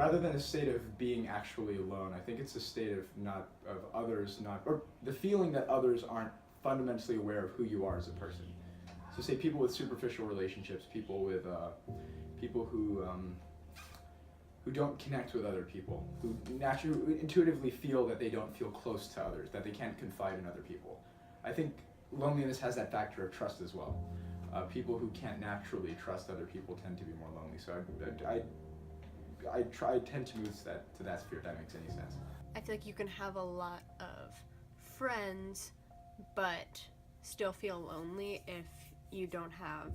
rather than a state of being actually alone, I think it's a state of others not, or the feeling that others aren't fundamentally aware of who you are as a person. So say people with superficial relationships, people with people who don't connect with other people, who naturally intuitively feel that they don't feel close to others, that they can't confide in other people. I think loneliness has that factor of trust as well. People who can't naturally trust other people tend to be more lonely. So I tend to move to that sphere, if that makes any sense. I feel like you can have a lot of friends, but still feel lonely if you don't have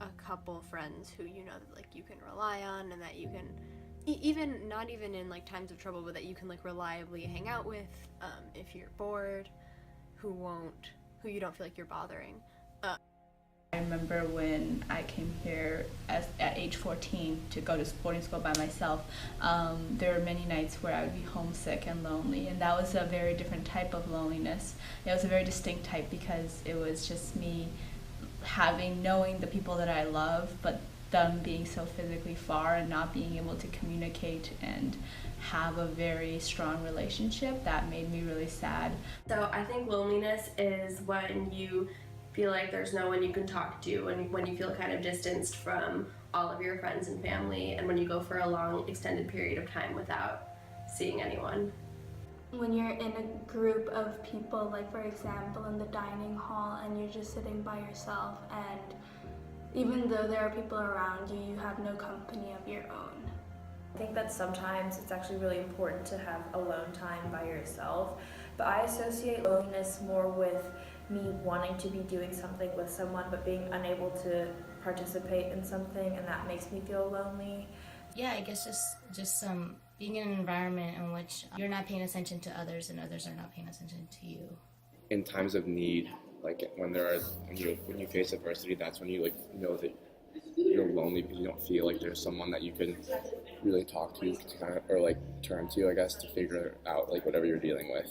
a couple friends who you know that like you can rely on and that you can even not even in like times of trouble, but that you can like reliably hang out with if you're bored, who you don't feel like you're bothering. I remember when I came here at age 14 to go to boarding school by myself, there were many nights where I would be homesick and lonely, and that was a very different type of loneliness. It was a very distinct type because it was just me knowing the people that I love, but them being so physically far and not being able to communicate and have a very strong relationship. That made me really sad. So I think loneliness is when you feel like there's no one you can talk to, and when you feel kind of distanced from all of your friends and family, and when you go for a long extended period of time without seeing anyone. When you're in a group of people, like for example in the dining hall, and you're just sitting by yourself, and even though there are people around you, you have no company of your own. I think that sometimes it's actually really important to have alone time by yourself, but I associate loneliness more with me wanting to be doing something with someone but being unable to participate in something, and that makes me feel lonely. Yeah, I guess just being in an environment in which you're not paying attention to others and others are not paying attention to you. In times of need, like when you face adversity, that's when you like know that you're lonely because you don't feel like there's someone that you can really talk to kind of, or like turn to, I guess, to figure out like whatever you're dealing with.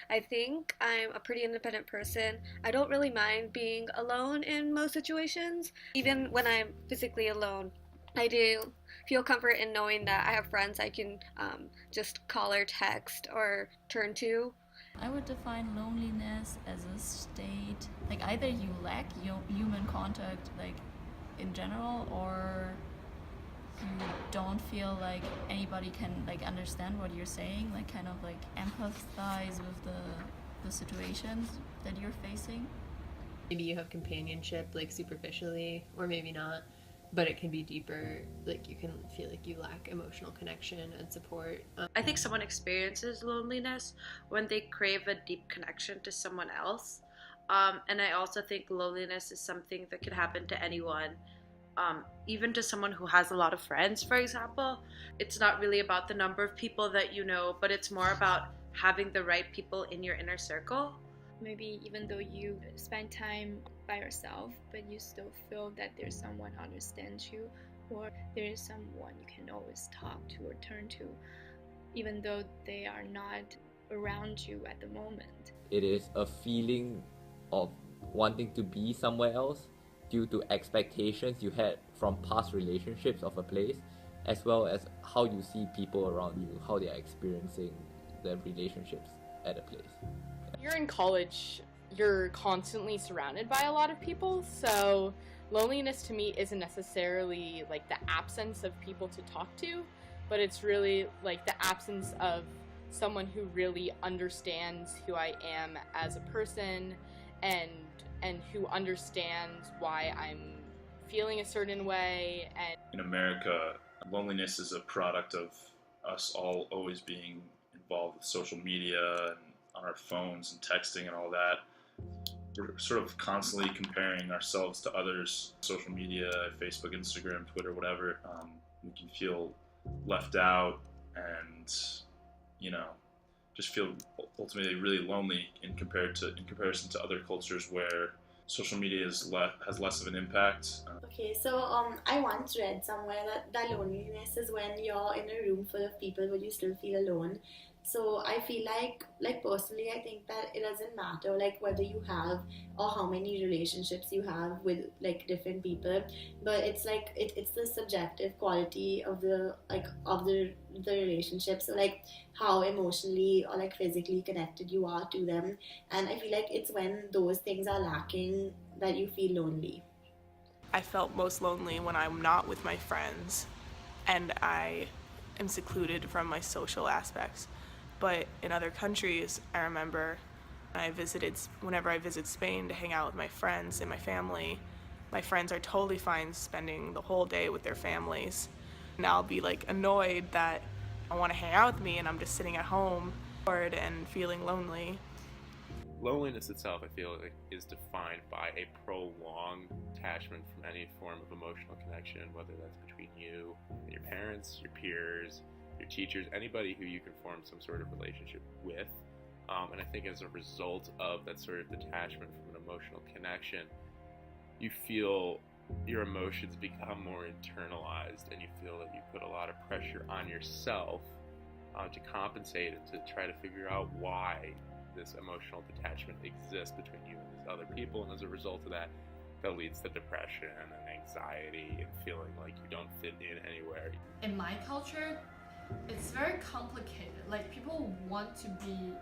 I think I'm a pretty independent person. I don't really mind being alone in most situations. Even when I'm physically alone, I do feel comfort in knowing that I have friends I can just call or text or turn to. I would define loneliness as a state, like either you lack human contact like in general, or you don't feel like anybody can like understand what you're saying, like kind of like empathize with the situations that you're facing. Maybe you have companionship like superficially, or maybe not, but it can be deeper, like you can feel like you lack emotional connection and support. I think someone experiences loneliness when they crave a deep connection to someone else, and I also think loneliness is something that could happen to anyone. Even to someone who has a lot of friends, for example. It's not really about the number of people that you know, but it's more about having the right people in your inner circle. Maybe even though you spend time by yourself, but you still feel that there's someone who understands you, or there is someone you can always talk to or turn to, even though they are not around you at the moment. It is a feeling of wanting to be somewhere else due to expectations you had from past relationships of a place, as well as how you see people around you, how they are experiencing the relationships at a place. You're in college, you're constantly surrounded by a lot of people, so loneliness to me isn't necessarily like the absence of people to talk to, but it's really like the absence of someone who really understands who I am as a person and who understands why I'm feeling a certain way. And in America, loneliness is a product of us all always being involved with social media and on our phones and texting and all that. We're sort of constantly comparing ourselves to others, social media, Facebook, Instagram, Twitter, whatever. We can feel left out and, just feel ultimately really lonely in comparison to other cultures where social media has less of an impact. Okay, so I once read somewhere that loneliness is when you're in a room full of people but you still feel alone. So I feel like personally, I think that it doesn't matter like whether you have or how many relationships you have with like different people, but it's like it's the subjective quality of the relationship. So like how emotionally or like physically connected you are to them, and I feel like it's when those things are lacking that you feel lonely. I felt most lonely when I'm not with my friends and I am secluded from my social aspects. But in other countries, I remember whenever I visit Spain to hang out with my friends and my friends are totally fine spending the whole day with their families. And I'll be like annoyed that I want to hang out with me and I'm just sitting at home bored and feeling lonely. Loneliness itself, I feel like, is defined by a prolonged attachment from any form of emotional connection, whether that's between you and your parents, your peers, your teachers, anybody who you can form some sort of relationship with. And I think as a result of that sort of detachment from an emotional connection, you feel your emotions become more internalized and you feel that you put a lot of pressure on yourself to compensate and to try to figure out why this emotional detachment exists between you and these other people, and as a result of that, that leads to depression and anxiety and feeling like you don't fit in anywhere. In my culture, it's very complicated. Like, people want to be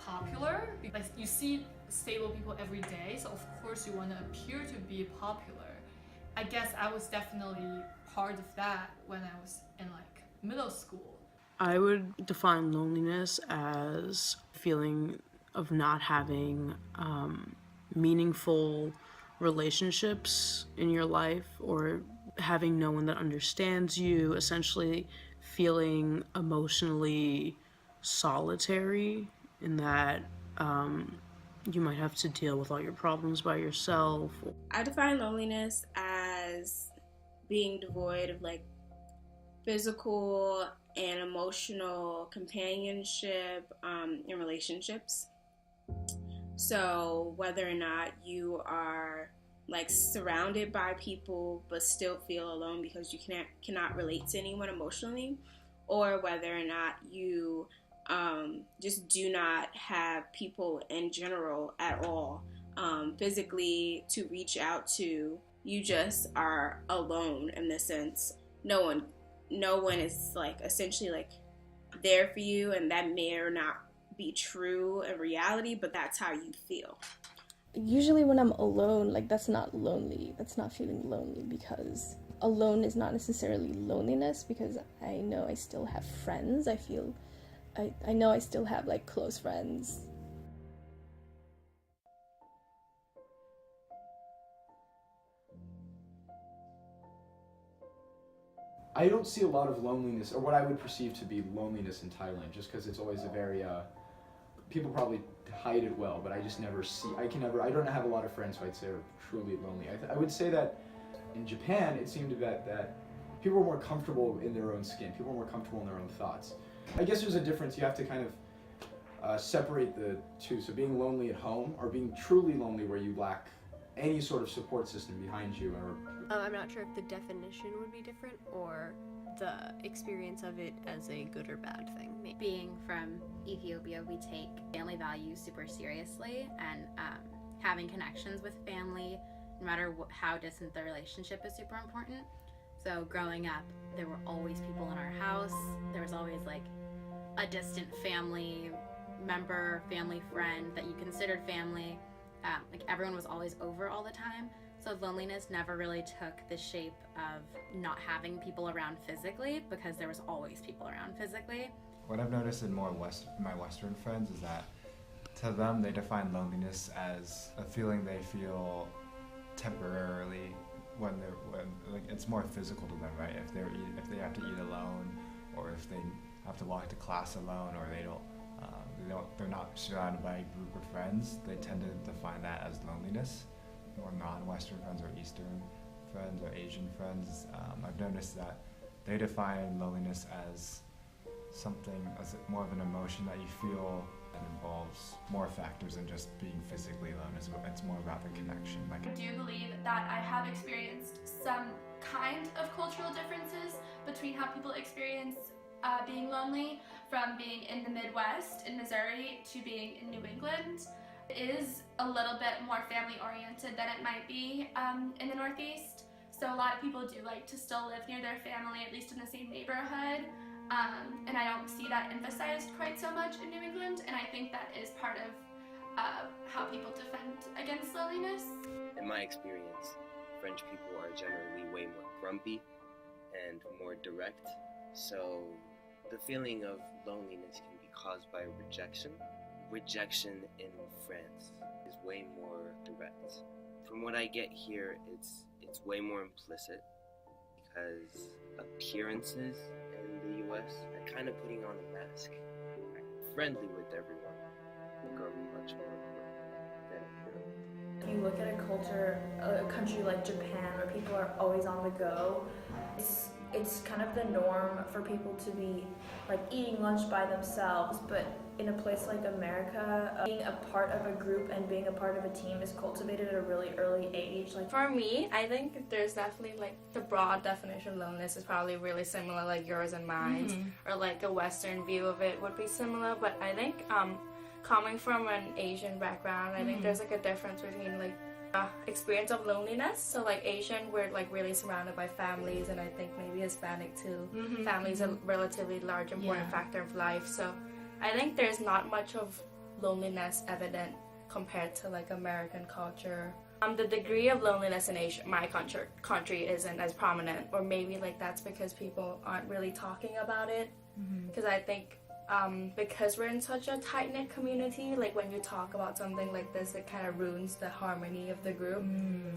popular. Like, you see stable people every day, so of course you want to appear to be popular. I guess I was definitely part of that when I was in like middle school. I would define loneliness as feeling of not having meaningful relationships in your life, or having no one that understands you, essentially feeling emotionally solitary in that you might have to deal with all your problems by yourself. I define loneliness as being devoid of like physical and emotional companionship in relationships. So whether or not you are like surrounded by people but still feel alone because you cannot relate to anyone emotionally, or whether or not you just do not have people in general at all physically to reach out to. You just are alone in the sense no one is like essentially like there for you, and that may or not be true in reality, but that's how you feel. Usually when I'm alone, like that's not lonely. That's not feeling lonely, because alone is not necessarily loneliness, because I know I still have friends. I know I still have like close friends. I don't see a lot of loneliness, or what I would perceive to be loneliness in Thailand, just because it's always a very, people probably hide it well, but I just never see, I don't have a lot of friends who I'd say are truly lonely. I would say that in Japan, it seemed that people were more comfortable in their own skin, people were more comfortable in their own thoughts. I guess there's a difference, you have to kind of separate the two, so being lonely at home, or being truly lonely where you lack any sort of support system behind you, or I'm not sure if the definition would be different or the experience of it as a good or bad thing. Being from Ethiopia, we take family values super seriously, and having connections with family, no matter how distant the relationship, is super important. So growing up, there were always people in our house. There was always like a distant family member, family friend that you considered family. Like everyone was always over all the time. So loneliness never really took the shape of not having people around physically, because there was always people around physically. What I've noticed in my Western friends is that to them they define loneliness as a feeling they feel temporarily when like it's more physical to them, right? If they have to eat alone, or if they have to walk to class alone, or they're not surrounded by a group of friends, they tend to define that as loneliness. Or non-Western friends, or Eastern friends, or Asian friends, I've noticed that they define loneliness as as more of an emotion that you feel that involves more factors than just being physically alone. It's more about the connection. I do believe that I have experienced some kind of cultural differences between how people experience being lonely, from being in the Midwest in Missouri to being in New England. It is a little bit more family oriented than it might be in the Northeast. So a lot of people do like to still live near their family, at least in the same neighborhood. And I don't see that emphasized quite so much in New England, and I think that is part of how people defend against loneliness. In my experience, French people are generally way more grumpy and more direct, so the feeling of loneliness can be caused by rejection. Rejection in France is way more direct. From what I get here, it's way more implicit because appearances in the US are kind of putting on a mask. Friendly with everyone, grow much more than Europe. If you look at a country like Japan where people are always on the go, it's kind of the norm for people to be like eating lunch by themselves, but in a place like America, being a part of a group and being a part of a team is cultivated at a really early age. Like for me, I think there's definitely like the broad definition of loneliness is probably really similar, like yours and mine, or like a Western view of it would be similar. But I think coming from an Asian background, I think there's like a difference between like experience of loneliness. So like Asian, we're like really surrounded by families, and I think maybe Hispanic too. Families are a relatively large important factor of life. So I think there's not much of loneliness evident compared to like American culture. The degree of loneliness in Asia, my country isn't as prominent, or maybe like that's because people aren't really talking about it. Because I think because we're in such a tight-knit community, like when you talk about something like this, it kind of ruins the harmony of the group.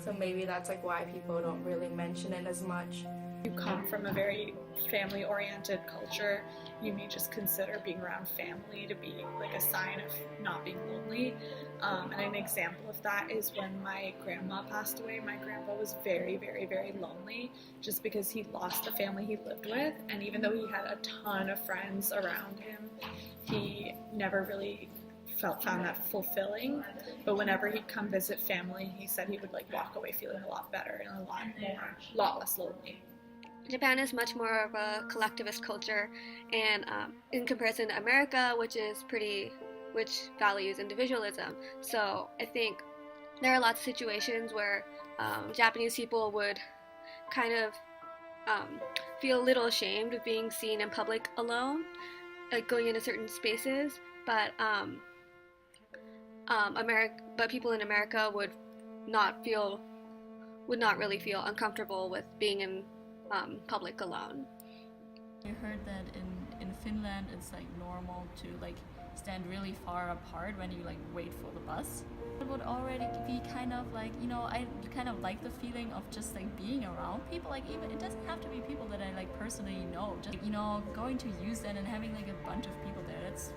So maybe that's like why people don't really mention it as much. You come from a very family-oriented culture, you may just consider being around family to be like a sign of not being lonely. And an example of that is when my grandma passed away. My grandpa was very, very, very lonely just because he lost the family he lived with. And even though he had a ton of friends around him, he never really found that fulfilling. But whenever he'd come visit family, he said he would like walk away feeling a lot better and a lot less lonely. Japan is much more of a collectivist culture, and in comparison to America, which values individualism. So I think there are lots of situations where Japanese people would kind of feel a little ashamed of being seen in public alone, like going into certain spaces, but people in America would not really feel uncomfortable with being in public alone. I heard that in Finland it's like normal to like stand really far apart when you like wait for the bus. It would already be kind of like, you kind of like the feeling of just like being around people. Like even it doesn't have to be people that I like personally know. Just going to Houston and having like a bunch of people there. That's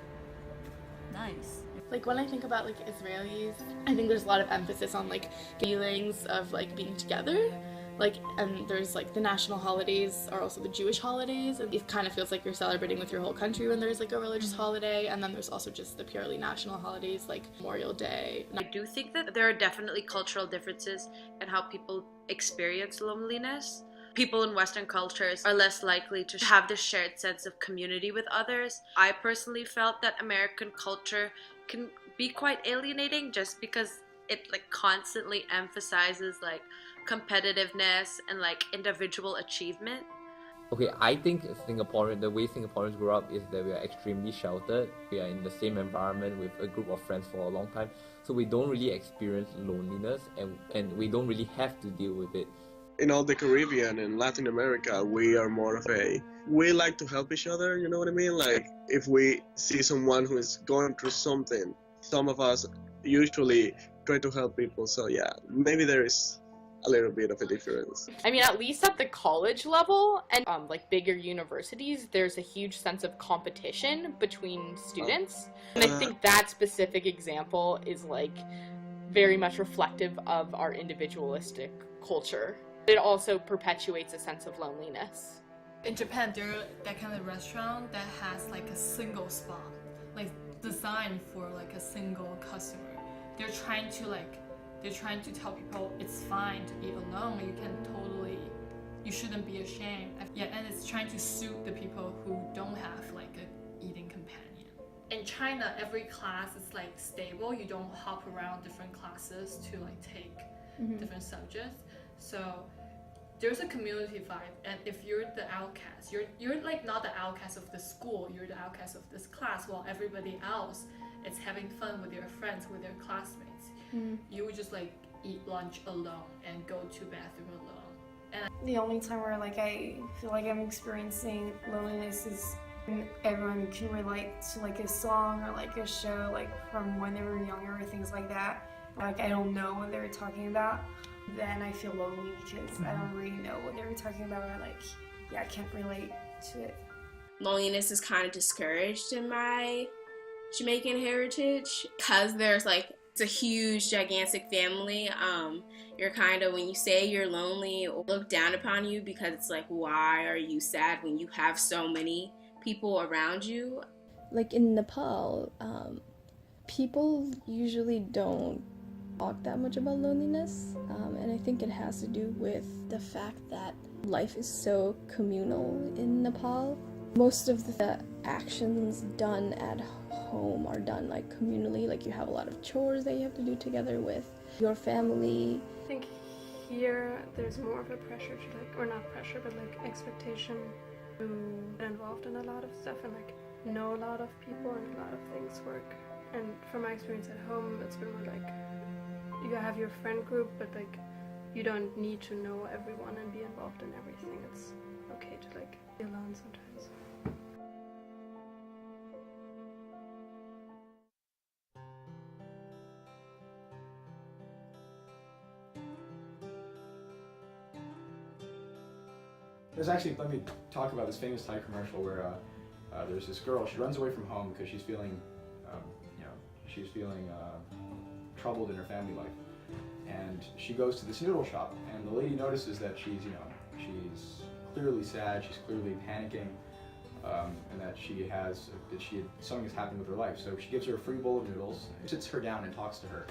nice. Like when I think about like Israelis, I think there's a lot of emphasis on like feelings of like being together. Like, and there's like the national holidays are also the Jewish holidays, and it kind of feels like you're celebrating with your whole country when there's like a religious holiday. And then there's also just the purely national holidays like Memorial Day. I do think that there are definitely cultural differences in how people experience loneliness. People in Western cultures are less likely to have this shared sense of community with others. I personally felt that American culture can be quite alienating just because it like constantly emphasizes like competitiveness and like individual achievement. Okay, I think the way Singaporeans grow up is that we are extremely sheltered. We are in the same environment with a group of friends for a long time, so we don't really experience loneliness, and we don't really have to deal with it. In all the Caribbean and Latin America, we are more of we like to help each other, you know what I mean? Like if we see someone who is going through something, some of us usually try to help people. So yeah, maybe there is a little bit of a difference. I mean, at least at the college level and like bigger universities, there's a huge sense of competition between students. And I think that specific example is like very much reflective of our individualistic culture. It also perpetuates a sense of loneliness. In Japan, there are that kind of restaurant that has like a single spot, like designed for like a single customer. They're trying to tell people it's fine to be alone. You can totally you shouldn't be ashamed. Yeah, and it's trying to suit the people who don't have like a eating companion. In China, every class is like stable. You don't hop around different classes to like take different subjects. So there's a community vibe, and if you're the outcast, you're like not the outcast of the school, you're the outcast of this class, while everybody else is having fun with their friends, with their classmates. You would just like eat lunch alone and go to bathroom alone. And the only time where like I feel like I'm experiencing loneliness is when everyone can relate to like a song or like a show like from when they were younger or things like that. Like I don't know what they were talking about, then I feel lonely because I don't really know what they were talking about, or like, yeah, I can't relate to it. Loneliness is kind of discouraged in my Jamaican heritage because there's like, it's a huge, gigantic family. You're kind of, when you say you're lonely, or look down upon you because it's like, why are you sad when you have so many people around you? Like in Nepal, people usually don't talk that much about loneliness, and I think it has to do with the fact that life is so communal in Nepal. Most of the actions done at home are done like communally, like you have a lot of chores that you have to do together with your family. I think here there's more of a pressure to like, or not pressure, but like expectation to get involved in a lot of stuff and like know a lot of people and a lot of things work. And from my experience at home, it's been more like you have your friend group, but like you don't need to know everyone and be involved in everything. It's okay to like be alone sometimes. There's actually, let me talk about this famous Thai commercial where there's this girl, she runs away from home because she's feeling, troubled in her family life. And she goes to this noodle shop, and the lady notices that she's clearly sad, she's clearly panicking, and that something has happened with her life. So she gives her a free bowl of noodles, sits her down and talks to her.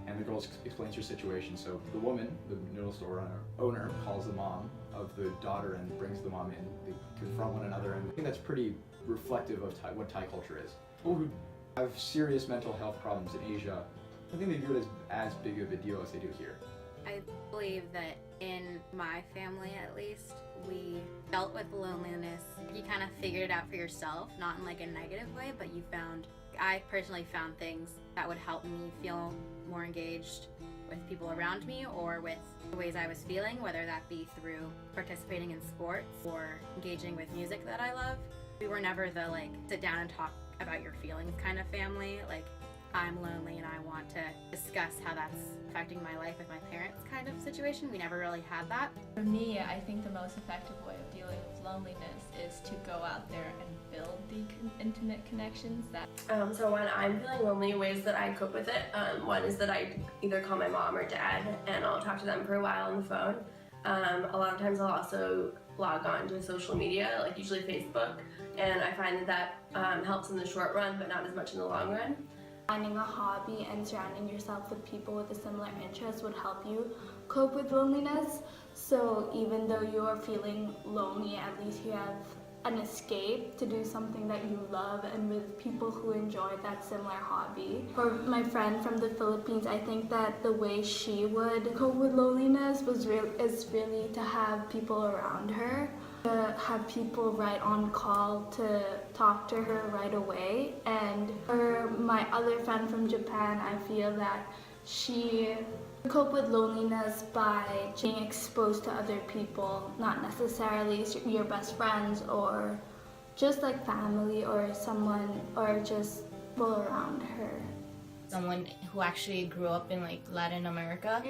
And the girl explains her situation. So the woman, the noodle store owner, calls the mom of the daughter and brings the mom in. They confront one another, and I think that's pretty reflective of what Thai culture is. People who have serious mental health problems in Asia, I think they view it as big of a deal as they do here. I believe that in my family, at least, we dealt with loneliness. You kind of figured it out for yourself, not in like a negative way, but I personally found things that would help me feel more engaged with people around me or with the ways I was feeling, whether that be through participating in sports or engaging with music that I love. We were never the like sit down and talk about your feelings kind of family. Like, I'm lonely and I want to discuss how that's affecting my life with my parents kind of situation. We never really had that. For me, I think the most effective way of dealing with loneliness is to go out there and build the intimate connections that... So when I'm feeling lonely, ways that I cope with it, one is that I either call my mom or dad and I'll talk to them for a while on the phone. A lot of times I'll also log on to social media, like usually Facebook, and I find that helps in the short run but not as much in the long run. Finding a hobby and surrounding yourself with people with a similar interest would help you cope with loneliness. So even though you are feeling lonely, at least you have an escape to do something that you love and with people who enjoy that similar hobby. For my friend from the Philippines, I think that the way she would cope with loneliness is really to have people around her. To have people right on call to talk to her right away. And for my other friend from Japan, I feel that she cope with loneliness by being exposed to other people, not necessarily your best friends or just like family or someone or just people around her. Someone who actually grew up in like Latin America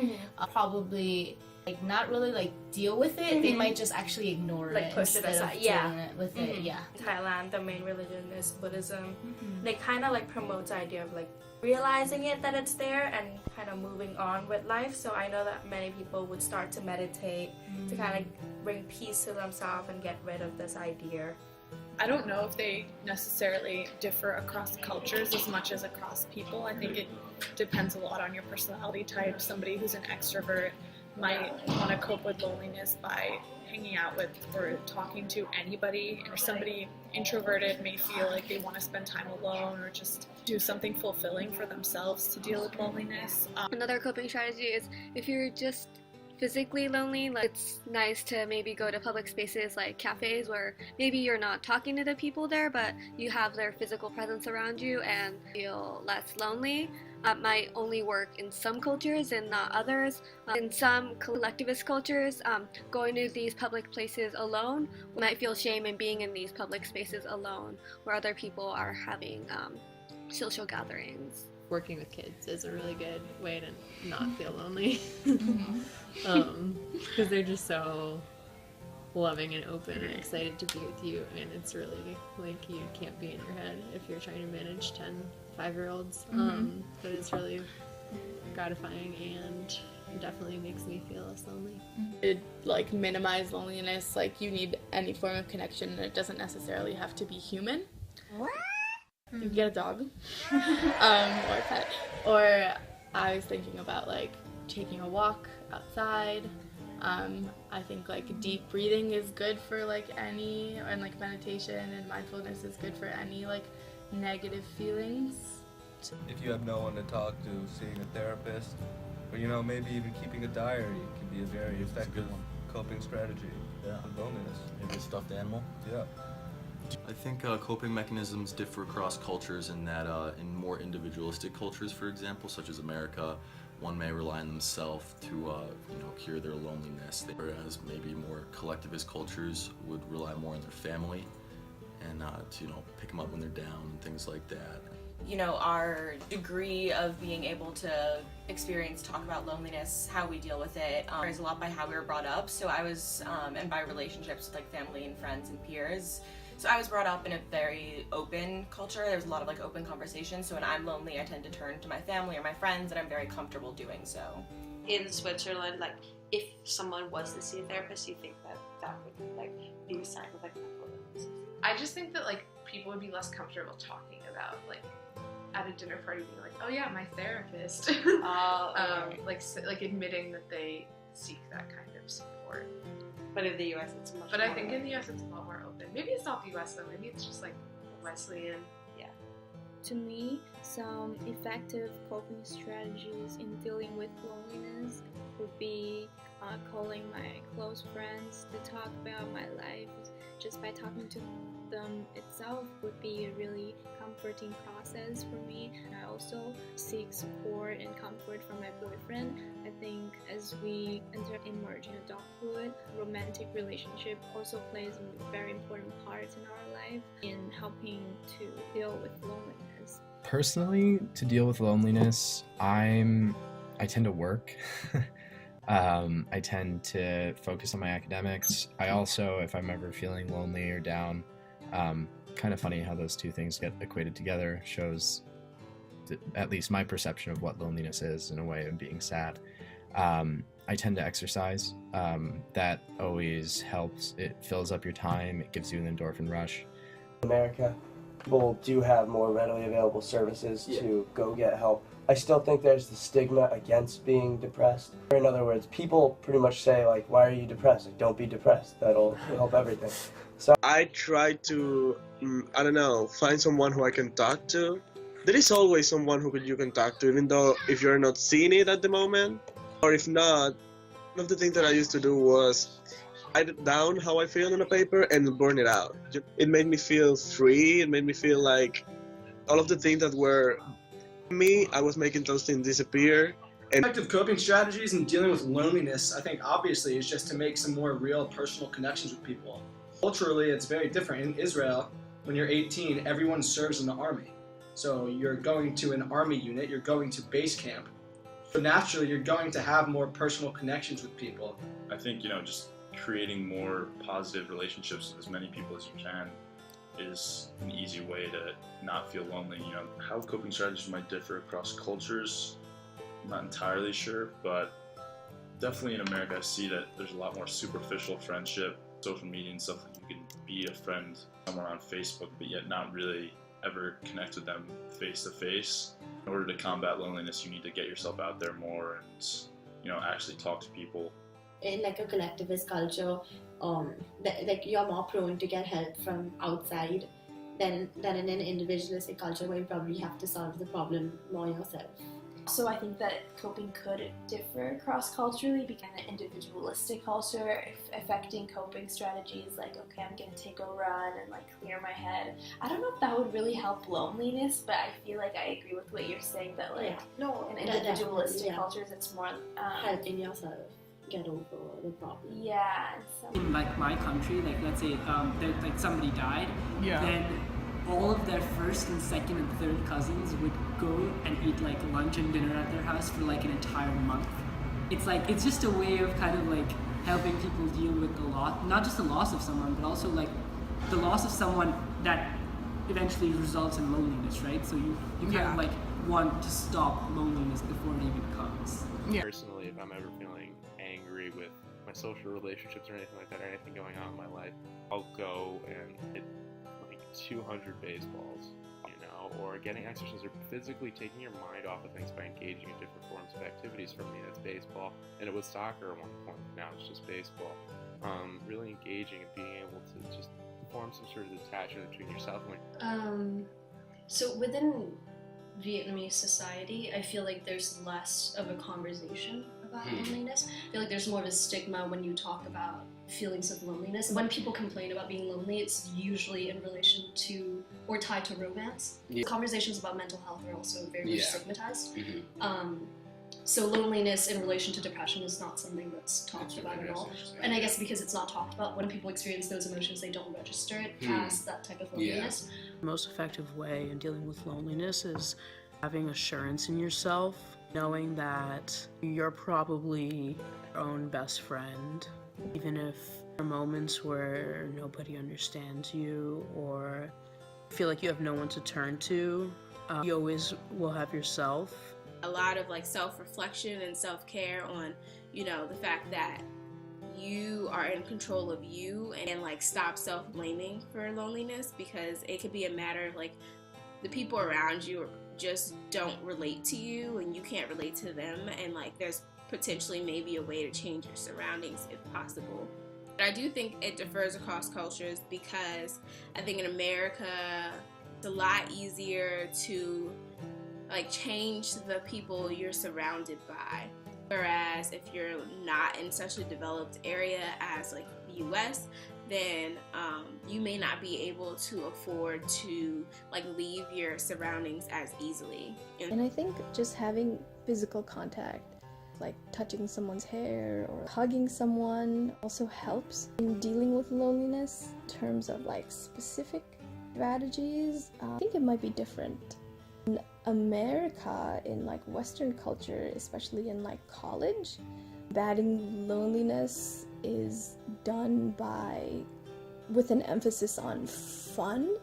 probably like not really like deal with it. They might just actually ignore like it push it aside. dealing it with it. Yeah. Thailand, the main religion is Buddhism. They kind of like promote the idea of like realizing it that it's there and kind of moving on with life. So I know that many people would start to meditate to kind of bring peace to themselves and get rid of this idea. I don't know if they necessarily differ across cultures as much as across people. I think it depends a lot on your personality type. Somebody who's an extrovert might want to cope with loneliness by hanging out with or talking to anybody, and if somebody introverted may feel like they want to spend time alone or just do something fulfilling for themselves to deal with loneliness. Another coping strategy is if you're just physically lonely, like it's nice to maybe go to public spaces like cafes where maybe you're not talking to the people there, but you have their physical presence around you and feel less lonely. Might only work in some cultures and not others. In some collectivist cultures, going to these public places alone, we might feel shame in being in these public spaces alone where other people are having social gatherings. Working with kids is a really good way to not feel lonely. Because they're just so loving and open and excited to be with you, and it's really like you can't be in your head if you're trying to manage 10 5-year-olds. But it's really gratifying and definitely makes me feel less lonely. To like minimize loneliness, like you need any form of connection, and it doesn't necessarily have to be human. You can get a dog or a pet. Or I was thinking about like taking a walk outside. I think like deep breathing is good for like any, and like meditation and mindfulness is good for any like negative feelings. If you have no one to talk to, seeing a therapist, or maybe even keeping a diary can be a very effective coping strategy with loneliness. Maybe a stuffed animal? Yeah. I think coping mechanisms differ across cultures in that in more individualistic cultures, for example, such as America, one may rely on themselves to cure their loneliness, whereas maybe more collectivist cultures would rely more on their family and to pick them up when they're down and things like that. Our degree of being able to talk about loneliness, how we deal with it, varies a lot by how we were brought up. So I was, and by relationships with like family and friends and peers. So I was brought up in a very open culture. There's a lot of like open conversations. So when I'm lonely, I tend to turn to my family or my friends, and I'm very comfortable doing so. In Switzerland, like if someone was to see a therapist, you think that would like be a sign of like mental illness? I just think that like people would be less comfortable talking about like at a dinner party being like, oh yeah, my therapist. Like admitting that they seek that kind of support. But in the US it's much But more I think in the US it's a lot more open. Maybe it's not the US though, maybe it's just like Wesleyan. Yeah. To me, some effective coping strategies in dealing with loneliness would be calling my close friends to talk about my life. Just by talking to them itself would be a really comforting process for me. And I also seek support and comfort from my boyfriend. I think as we emerge in adulthood, romantic relationship also plays a very important part in our life in helping to deal with loneliness. Personally, to deal with loneliness, I tend to work. I tend to focus on my academics. I also, if I'm ever feeling lonely or down, kind of funny how those two things get equated together, shows at least my perception of what loneliness is in a way of being sad. I tend to exercise. That always helps. It fills up your time. It gives you an endorphin rush. America, people do have more readily available services to go get help. I still think there's the stigma against being depressed. In other words, people pretty much say like, why are you depressed? Like, don't be depressed. That'll help everything. So I try to, find someone who I can talk to. There is always someone who you can talk to, even though if you're not seeing it at the moment, or if not, one of the things that I used to do was write down how I feel on a paper and burn it out. It made me feel free. It made me feel like all of the things that were me, I was making those things disappear. And effective coping strategies in dealing with loneliness, I think obviously, is just to make some more real personal connections with people. Culturally, it's very different. In Israel, when you're 18, everyone serves in the army. So you're going to an army unit, you're going to base camp. So naturally, you're going to have more personal connections with people. I think, just creating more positive relationships with as many people as you can is an easy way to not feel lonely. How coping strategies might differ across cultures, I'm not entirely sure, but definitely in America I see that there's a lot more superficial friendship, social media and stuff. You can be a friend someone on Facebook, but yet not really ever connect with them face to face. In order to combat loneliness, you need to get yourself out there more and actually talk to people in like a collectivist culture, like you're more prone to get help from outside than in an individualistic culture where you probably have to solve the problem more yourself. So I think that coping could differ cross-culturally, because an individualistic culture affecting coping strategies like, okay, I'm gonna take a run and like clear my head. I don't know if that would really help loneliness, but I feel like I agree with what you're saying, that like in individualistic cultures it's more helping yourself get over the problem. Yeah. In like my country, like let's say like somebody died, then all of their first and second and third cousins would go and eat like lunch and dinner at their house for like an entire month. It's like, it's just a way of kind of like helping people deal with the loss, not just the loss of someone, but also like the loss of someone that eventually results in loneliness, right? So you kind of like want to stop loneliness before it even comes. Personally, if I'm ever feeling angry with my social relationships or anything like that, or anything going on in my life, I'll go and hit like 200 baseballs, you know, or getting exercise, or physically taking your mind off of things by engaging in different forms of activities. For me, that's baseball, and it was soccer at one point. Now it's just baseball. Really engaging and being able to just form some sort of detachment between yourself and so within Vietnamese society, I feel like there's less of a conversation about loneliness. I feel like there's more of a stigma when you talk about feelings of loneliness. When people complain about being lonely, it's usually in relation to or tied to romance. Conversations about mental health are also very much stigmatized. So loneliness in relation to depression is not something that's talked about at all. And I guess because it's not talked about, when people experience those emotions, they don't register it as that type of loneliness. The most effective way in dealing with loneliness is having assurance in yourself, knowing that you're probably your own best friend, even if there are moments where nobody understands you or feel like you have no one to turn to. You always will have yourself. A lot of like self-reflection and self-care on, you know, the fact that you are in control of you, and like stop self-blaming for loneliness, because it could be a matter of like the people around you just don't relate to you and you can't relate to them, and like there's potentially maybe a way to change your surroundings if possible. But I do think it differs across cultures, because I think in America it's a lot easier to like change the people you're surrounded by, whereas if you're not in such a developed area as like the US, then you may not be able to afford to like leave your surroundings as easily. And I think just having physical contact, like touching someone's hair or hugging someone, also helps in dealing with loneliness. In terms of like specific strategies, I think it might be different. In America, in like Western culture, especially in like college, combating loneliness is done with an emphasis on fun.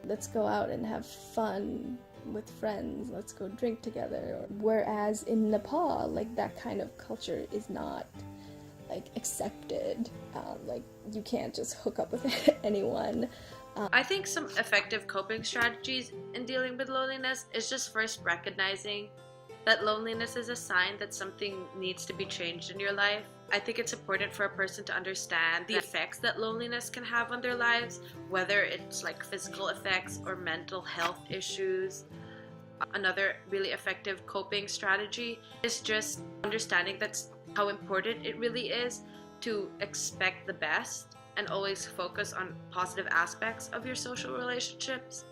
Let's go out and have fun with friends, let's go drink together. Whereas in Nepal, like that kind of culture is not like accepted. Like you can't just hook up with anyone. I think some effective coping strategies in dealing with loneliness is just first recognizing that loneliness is a sign that something needs to be changed in your life. I think it's important for a person to understand the effects that loneliness can have on their lives, whether it's like physical effects or mental health issues. Another really effective coping strategy is just understanding that's how important it really is to expect the best and always focus on positive aspects of your social relationships.